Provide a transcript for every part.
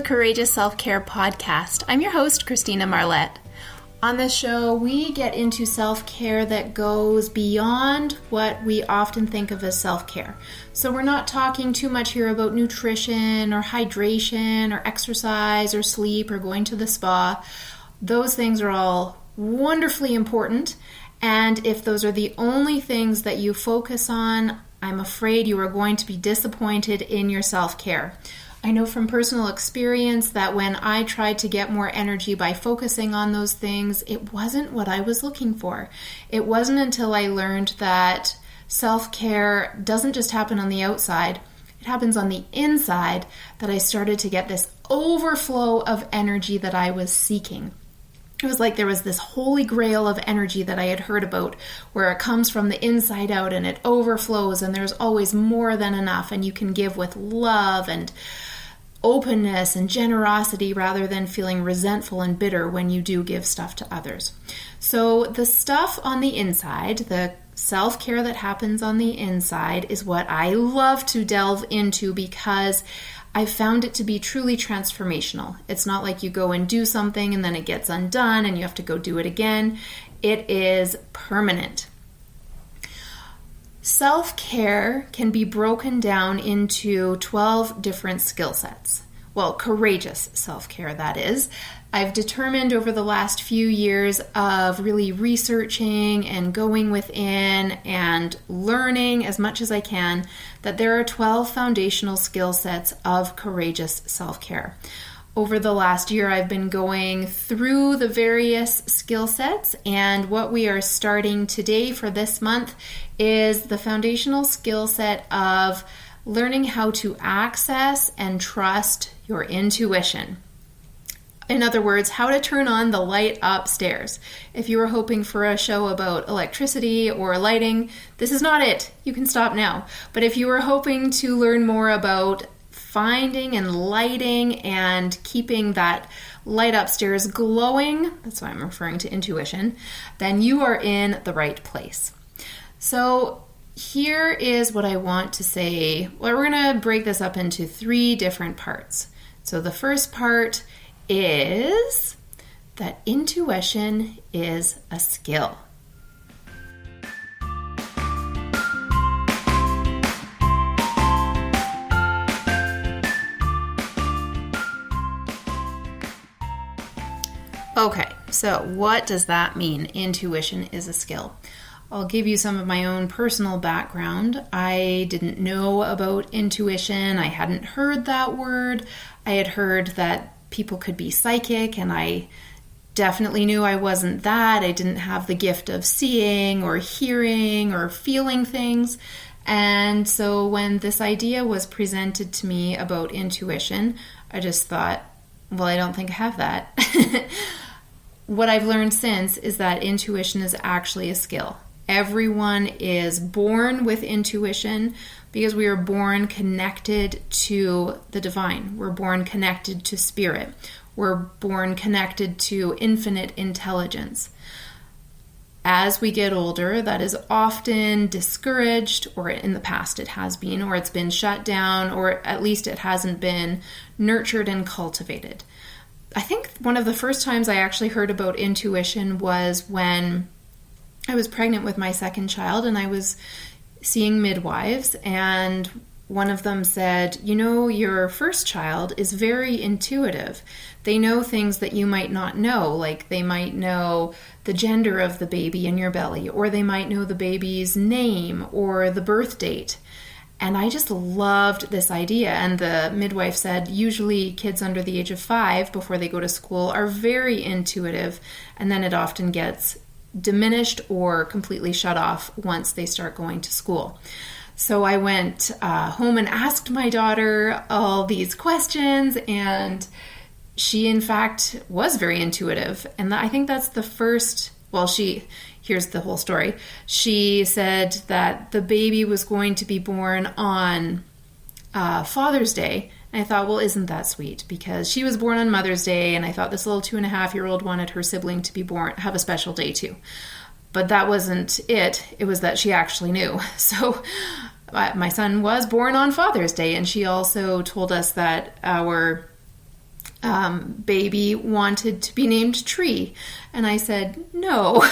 Courageous Self-Care podcast. I'm your host, Christina Marlette. On this show, we get into self-care that goes beyond what we often think of as self-care. So we're not talking too much here about nutrition or hydration or exercise or sleep or going to the spa. Those things are all wonderfully important. And if those are the only things that you focus on, I'm afraid you are going to be disappointed in your self-care. I know from personal experience that when I tried to get more energy by focusing on those things, it wasn't what I was looking for. It wasn't until I learned that self-care doesn't just happen on the outside, it happens on the inside, that I started to get this overflow of energy that I was seeking. It was like there was this holy grail of energy that I had heard about where it comes from the inside out and it overflows and there's always more than enough and you can give with love and openness and generosity rather than feeling resentful and bitter when you do give stuff to others. So the stuff on the inside, the self-care that happens on the inside, is what I love to delve into because I found it to be truly transformational. It's not like you go and do something and then it gets undone and you have to go do it again. It is permanent. Self-care can be broken down into 12 different skill sets. Well, courageous self-care, that is. I've determined over the last few years of really researching and going within and learning as much as I can that there are 12 foundational skill sets of courageous self-care. Over the last year, I've been going through the various skill sets, and what we are starting today for this month is the foundational skill set of learning how to access and trust your intuition. In other words, how to turn on the light upstairs. If you were hoping for a show about electricity or lighting, this is not it. You can stop now. But if you were hoping to learn more about finding and lighting and keeping that light upstairs glowing, that's why I'm referring to intuition, then you are in the right place. So here is what I want to say. Well, we're going to break this up into 3 different parts. So the first part is that intuition is a skill. Okay, so what does that mean? Intuition is a skill. I'll give you some of my own personal background. I didn't know about intuition. I hadn't heard that word. I had heard that people could be psychic, and I definitely knew I wasn't that. I didn't have the gift of seeing or hearing or feeling things. And so when this idea was presented to me about intuition, I just thought, well, I don't think I have that. What I've learned since is that intuition is actually a skill. Everyone is born with intuition because we are born connected to the divine. We're born connected to spirit. We're born connected to infinite intelligence. As we get older, that is often discouraged, or in the past it has been, or it's been shut down, or at least it hasn't been nurtured and cultivated. I think one of the first times I actually heard about intuition was when I was pregnant with my second child and I was seeing midwives, and one of them said, you know, your first child is very intuitive. They know things that you might not know, like they might know the gender of the baby in your belly, or they might know the baby's name or the birth date. And I just loved this idea. And the midwife said, usually kids under the age of 5 before they go to school are very intuitive, and then it often gets diminished or completely shut off once they start going to school. So I went home and asked my daughter all these questions, and she in fact was very intuitive. And I think that's the first, here's the whole story. She said that the baby was going to be born on Father's Day. And I thought, well, isn't that sweet? Because she was born on Mother's Day, and I thought this little 2.5-year-old wanted her sibling to be born, have a special day too. But that wasn't it. It was that she actually knew. So my son was born on Father's Day, and she also told us that our baby wanted to be named Tree. And I said, no.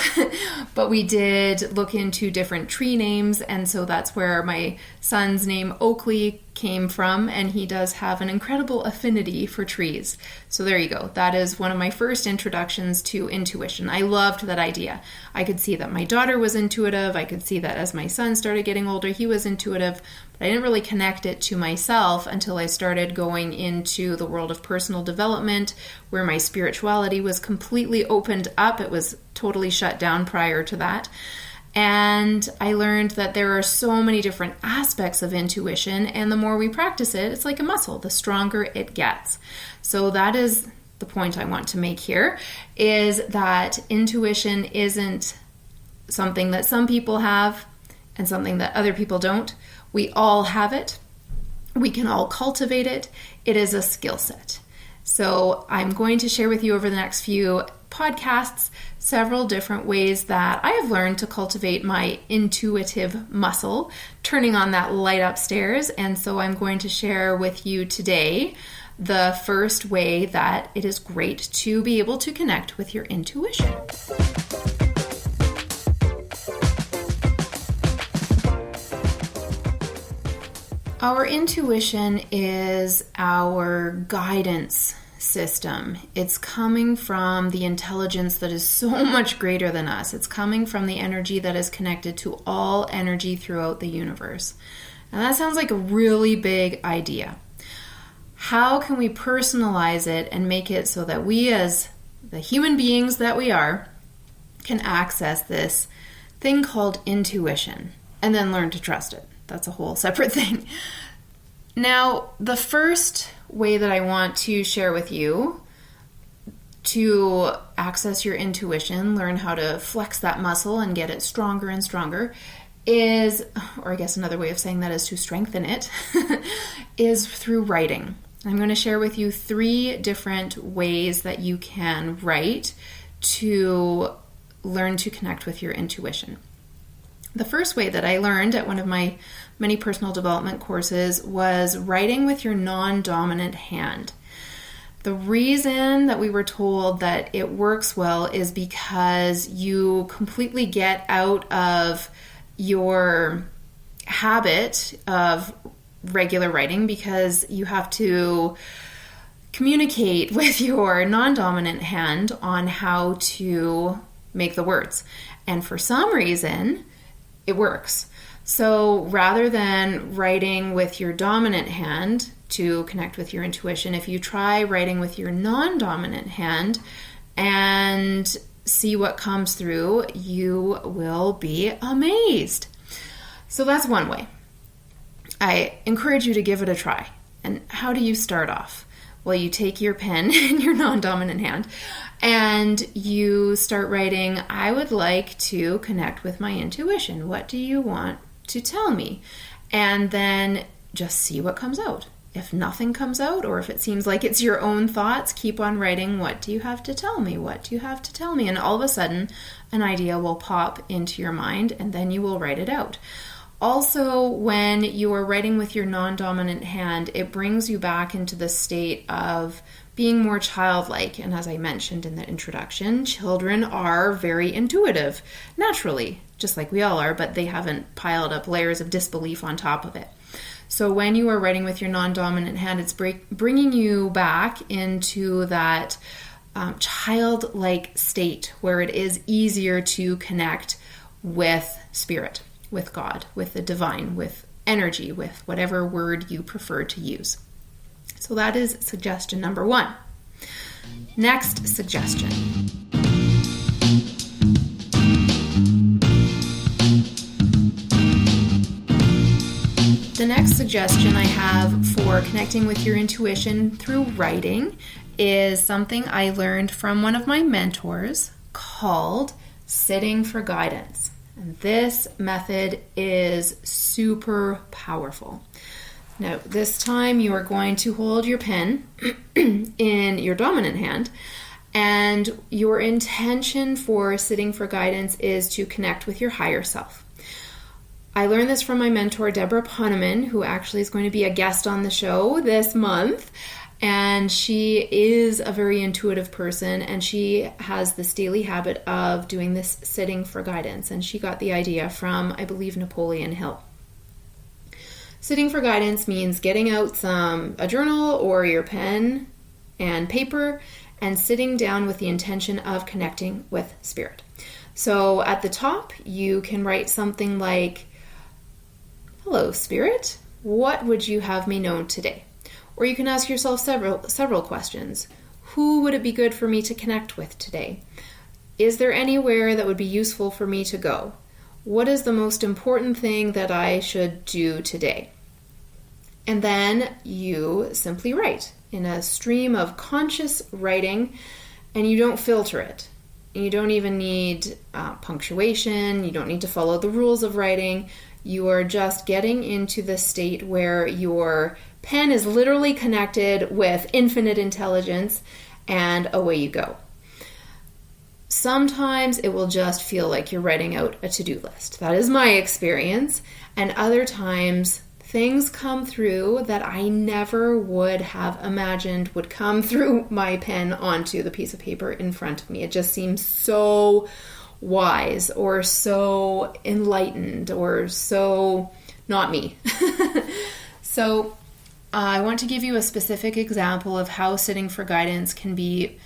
But we did look into different tree names. And so that's where my son's name Oakley came from. And he does have an incredible affinity for trees. So there you go. That is one of my first introductions to intuition. I loved that idea. I could see that my daughter was intuitive. I could see that as my son started getting older, he was intuitive. But I didn't really connect it to myself until I started going into the world of personal development, where my spirituality was completely opened up. It was totally shut down prior to that. And I learned that there are so many different aspects of intuition, and the more we practice it, it's like a muscle, the stronger it gets. So that is the point I want to make here, is that intuition isn't something that some people have and something that other people don't. We all have it. We can all cultivate it. It is a skill set. So I'm going to share with you over the next few podcasts several different ways that I have learned to cultivate my intuitive muscle, turning on that light upstairs. And so I'm going to share with you today the first way that it is great to be able to connect with your intuition. Our intuition is our guidance system. It's coming from the intelligence that is so much greater than us. It's coming from the energy that is connected to all energy throughout the universe. And that sounds like a really big idea. How can we personalize it and make it so that we, as the human beings that we are, can access this thing called intuition and then learn to trust it? That's a whole separate thing. Now, the first way that I want to share with you to access your intuition, learn how to flex that muscle and get it stronger and stronger is, or I guess another way of saying that is to strengthen it, is through writing. I'm going to share with you 3 different ways that you can write to learn to connect with your intuition. The first way that I learned at one of my many personal development courses was writing with your non-dominant hand. The reason that we were told that it works well is because you completely get out of your habit of regular writing, because you have to communicate with your non-dominant hand on how to make the words. And for some reason, it works. So rather than writing with your dominant hand to connect with your intuition, if you try writing with your non-dominant hand and see what comes through, you will be amazed. So that's one way. I encourage you to give it a try. And how do you start off? Well, you take your pen in your non-dominant hand and you start writing, I would like to connect with my intuition. What do you want to tell me? And then just see what comes out. If nothing comes out, or if it seems like it's your own thoughts, keep on writing, what do you have to tell me? What do you have to tell me? And all of a sudden, an idea will pop into your mind, and then you will write it out. Also, when you are writing with your non-dominant hand, it brings you back into the state of being more childlike. And as I mentioned in the introduction, children are very intuitive, naturally, just like we all are, but they haven't piled up layers of disbelief on top of it. So when you are writing with your non-dominant hand, it's bringing you back into that childlike state where it is easier to connect with spirit, with God, with the divine, with energy, with whatever word you prefer to use. So that is suggestion number 1. Next suggestion. The next suggestion I have for connecting with your intuition through writing is something I learned from one of my mentors called sitting for guidance. And this method is super powerful. Now, this time you are going to hold your pen in your dominant hand, and your intention for sitting for guidance is to connect with your higher self. I learned this from my mentor, Deborah Poneman, who actually is going to be a guest on the show this month. And she is a very intuitive person, and she has this daily habit of doing this sitting for guidance. And she got the idea from, I believe, Napoleon Hill. Sitting for guidance means getting out a journal or your pen and paper and sitting down with the intention of connecting with spirit. So at the top, you can write something like, "Hello, Spirit. What would you have me know today?" Or you can ask yourself several questions. Who would it be good for me to connect with today? Is there anywhere that would be useful for me to go? What is the most important thing that I should do today? And then you simply write in a stream of conscious writing, and you don't filter it. You don't even need punctuation. You don't need to follow the rules of writing. You are just getting into the state where your pen is literally connected with infinite intelligence, and away you go. Sometimes it will just feel like you're writing out a to-do list. That is my experience. And other times, things come through that I never would have imagined would come through my pen onto the piece of paper in front of me. It just seems so wise or so enlightened or so not me. So I want to give you a specific example of how sitting for guidance can be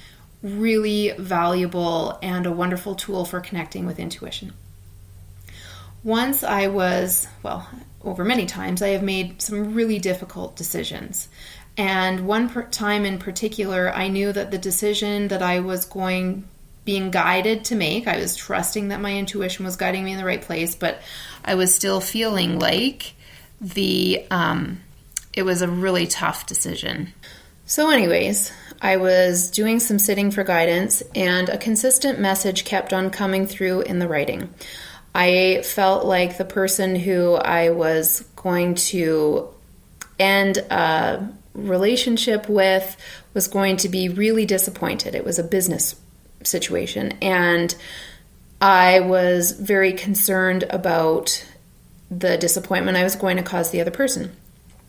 really valuable and a wonderful tool for connecting with intuition. Once over many times, I have made some really difficult decisions. And one time in particular, I knew that the decision that I was being guided to make, I was trusting that my intuition was guiding me in the right place, but I was still feeling like it was a really tough decision. So anyways, I was doing some sitting for guidance, and a consistent message kept on coming through in the writing. I felt like the person who I was going to end a relationship with was going to be really disappointed. It was a business situation, and I was very concerned about the disappointment I was going to cause the other person.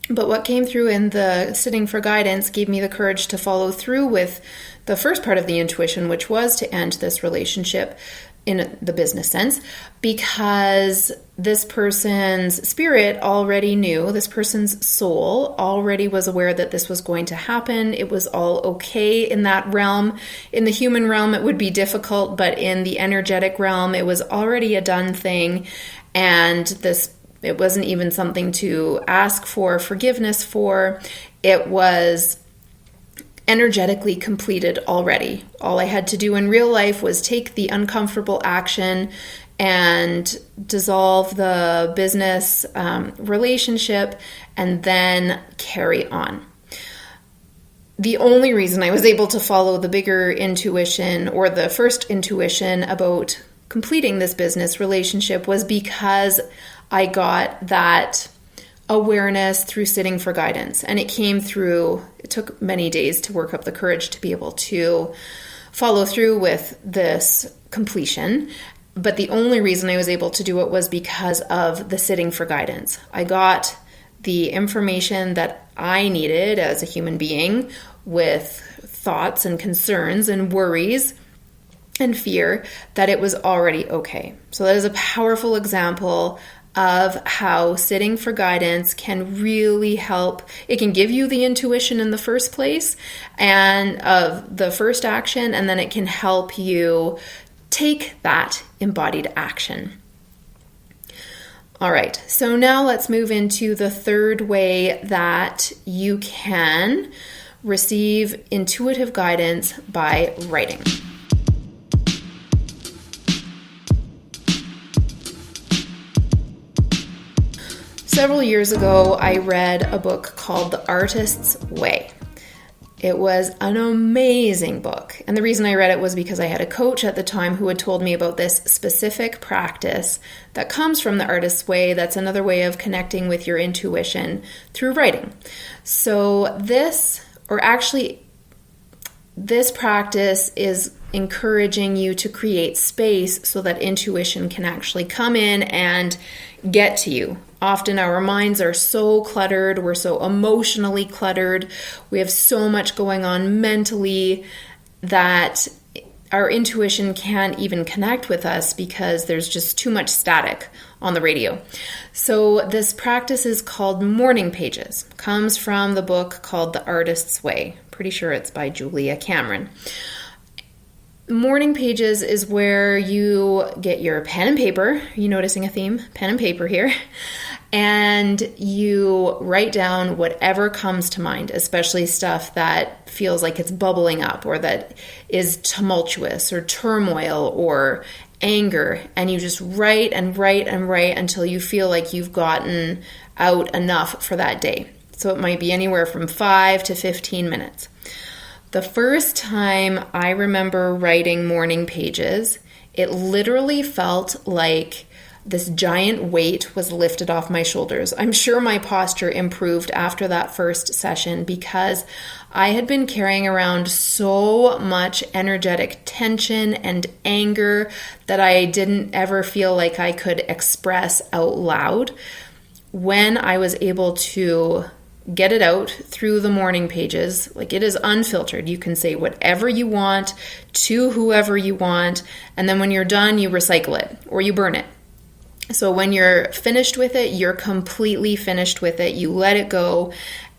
But what came through in the sitting for guidance gave me the courage to follow through with the first part of the intuition, which was to end this relationship in the business sense, because this person's spirit already knew, this person's soul already was aware that this was going to happen. It was all okay in that realm. In the human realm, it would be difficult, but in the energetic realm, it was already a done thing. And it wasn't even something to ask for forgiveness for. It was energetically completed already. All I had to do in real life was take the uncomfortable action and dissolve the business relationship and then carry on. The only reason I was able to follow the bigger intuition or the first intuition about completing this business relationship was because I got that awareness through sitting for guidance. And it took many days to work up the courage to be able to follow through with this completion. But the only reason I was able to do it was because of the sitting for guidance. I got the information that I needed as a human being with thoughts and concerns and worries and fear that it was already okay. So that is a powerful example of how sitting for guidance can really help. It can give you the intuition in the first place and of the first action, and then it can help you take that embodied action. All right, so now let's move into the third way that you can receive intuitive guidance by writing. Several years ago, I read a book called The Artist's Way. It was an amazing book. And the reason I read it was because I had a coach at the time who had told me about this specific practice that comes from the Artist's Way. That's another way of connecting with your intuition through writing. So this practice is encouraging you to create space so that intuition can actually come in and get to you. Often our minds are so cluttered, we're so emotionally cluttered, we have so much going on mentally that our intuition can't even connect with us because there's just too much static on the radio. So this practice is called morning pages. Comes from the book called The Artist's Way. Pretty sure it's by Julia Cameron. Morning pages is where you get your pen and paper. Are you noticing a theme? Pen and paper here. And you write down whatever comes to mind, especially stuff that feels like it's bubbling up or that is tumultuous or turmoil or anger. And you just write and write and write until you feel like you've gotten out enough for that day. So it might be anywhere from 5 to 15 minutes. The first time I remember writing morning pages, it literally felt like this giant weight was lifted off my shoulders. I'm sure my posture improved after that first session because I had been carrying around so much energetic tension and anger that I didn't ever feel like I could express out loud. When I was able to get it out through the morning pages, like it is unfiltered. You can say whatever you want to whoever you want, and then when you're done, you recycle it or you burn it. So when you're finished with it, you're completely finished with it. You let it go,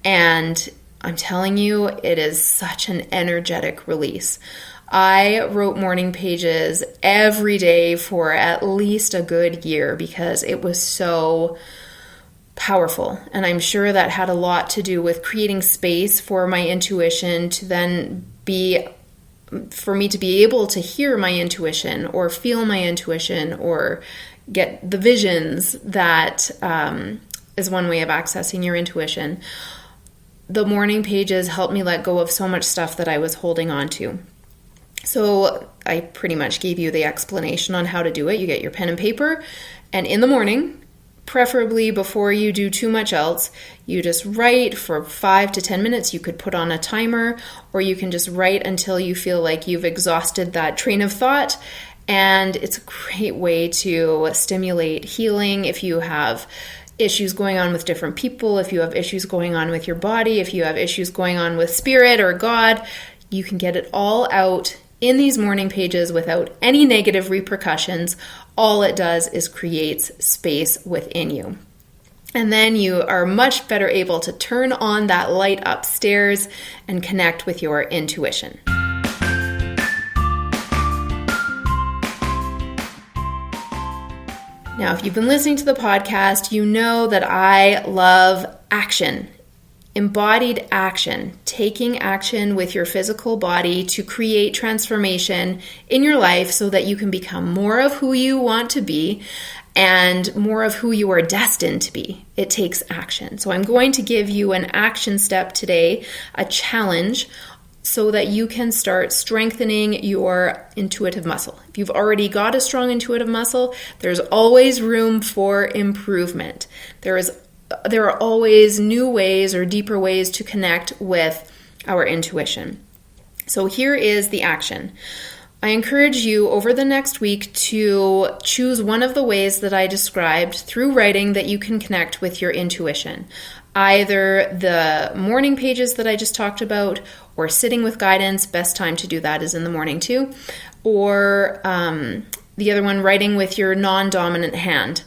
and I'm telling you, it is such an energetic release. I wrote morning pages every day for at least a good year because it was so powerful. And I'm sure that had a lot to do with creating space for my intuition to then for me to be able to hear my intuition or feel my intuition or get the visions that is one way of accessing your intuition. The morning pages helped me let go of so much stuff that I was holding on to. So I pretty much gave you the explanation on how to do it. You get your pen and paper, and in the morning, preferably before you do too much else, you just write for 5 to 10 minutes. You could put on a timer, or you can just write until you feel like you've exhausted that train of thought. And it's a great way to stimulate healing if you have issues going on with different people, if you have issues going on with your body, if you have issues going on with spirit or God. You can get it all out in these morning pages without any negative repercussions. All it does is creates space within you. And then you are much better able to turn on that light upstairs and connect with your intuition. Now, if you've been listening to the podcast, you know that I love action. Embodied action, taking action with your physical body to create transformation in your life so that you can become more of who you want to be and more of who you are destined to be. It takes action. So I'm going to give you an action step today, a challenge, so that you can start strengthening your intuitive muscle. If you've already got a strong intuitive muscle, there's always room for improvement. There are always new ways or deeper ways to connect with our intuition. So here is the action. I encourage you over the next week to choose one of the ways that I described through writing that you can connect with your intuition. Either the morning pages that I just talked about, or sitting with guidance. Best time to do that is in the morning too. Or the other one, writing with your non-dominant hand.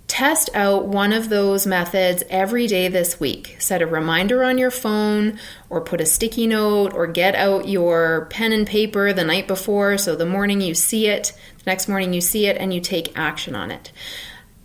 Test out one of those methods every day this week. Set a reminder on your phone, or put a sticky note, or get out your pen and paper the night before so the morning you see it, the next morning you see it, and you take action on it.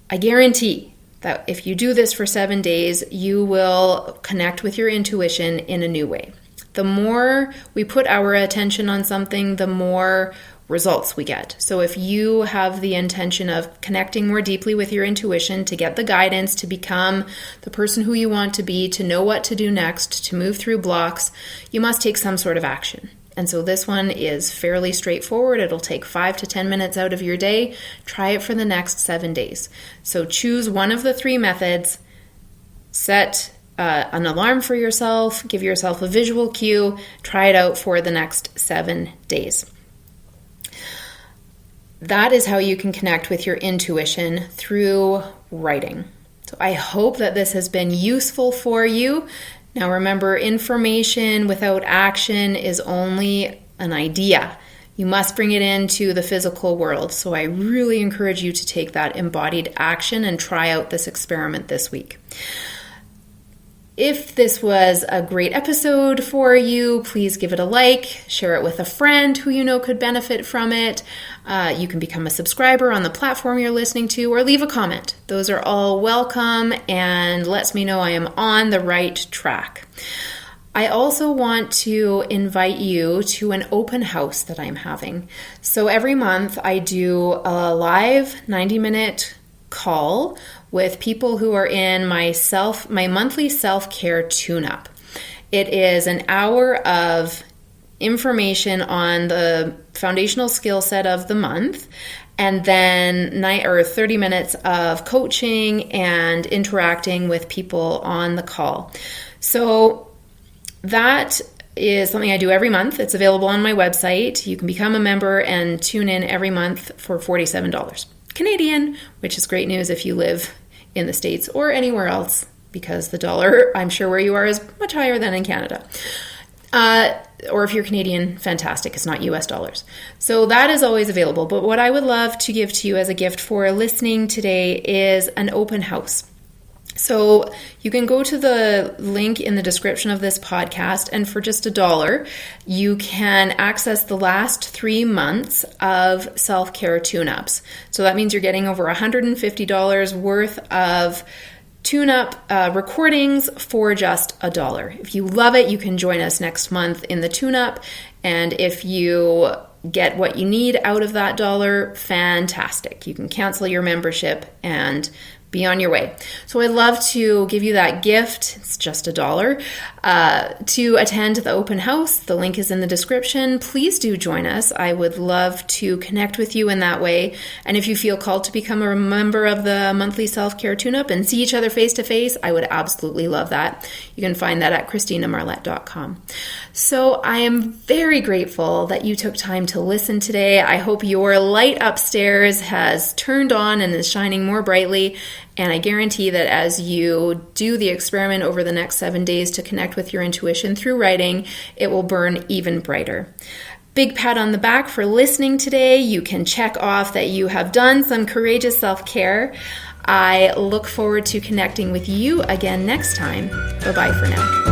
I guarantee that if you do this for 7 days, you will connect with your intuition in a new way. The more we put our attention on something, the more results we get. So if you have the intention of connecting more deeply with your intuition to get the guidance to become the person who you want to be, to know what to do next, to move through blocks, you must take some sort of action. And so this one is fairly straightforward. It'll take 5 to 10 minutes out of your day. Try it for the next 7 days. So choose one of the 3 methods, set an alarm for yourself, give yourself a visual cue, try it out for the next 7 days. that is how you can connect with your intuition through writing. So I hope that this has been useful for you. Now remember, information without action is only an idea. You must bring it into the physical world. So I really encourage you to take that embodied action and try out this experiment this week. If this was a great episode for you, please give it a like, share it with a friend who you know could benefit from it. You can become a subscriber on the platform you're listening to, or leave a comment. Those are all welcome and lets me know I am on the right track. I also want to invite you to an open house that I'm having. So every month I do a live 90-minute call with people who are in my monthly self-care tune-up. It is an hour of information on the foundational skill set of the month, and then 30 minutes of coaching and interacting with people on the call. So that is something I do every month. It's available on my website. You can become a member and tune in every month for $47 Canadian, which is great news if you live in the States or anywhere else, because the dollar, I'm sure where you are, is much higher than in Canada. Or if you're Canadian, fantastic. It's not US dollars. So that is always available. But what I would love to give to you as a gift for listening today is an open house. So you can go to the link in the description of this podcast, and for just $1, you can access the last 3 months of self-care tune-ups. So that means you're getting over $150 worth of tune-up recordings for just $1. If you love it, you can join us next month in the tune-up, and if you get what you need out of that $1, fantastic. You can cancel your membership and be on your way. So I'd love to give you that gift. It's just $1 to attend the open house. The link is in the description. Please do join us. I would love to connect with you in that way. And if you feel called to become a member of the monthly self-care tune-up and see each other face to face, I would absolutely love that. You can find that at ChristinaMarlette.com. So I am very grateful that you took time to listen today. I hope your light upstairs has turned on and is shining more brightly. And I guarantee that as you do the experiment over the next 7 days to connect with your intuition through writing, it will burn even brighter. Big pat on the back for listening today. You can check off that you have done some courageous self-care. I look forward to connecting with you again next time. Bye-bye for now.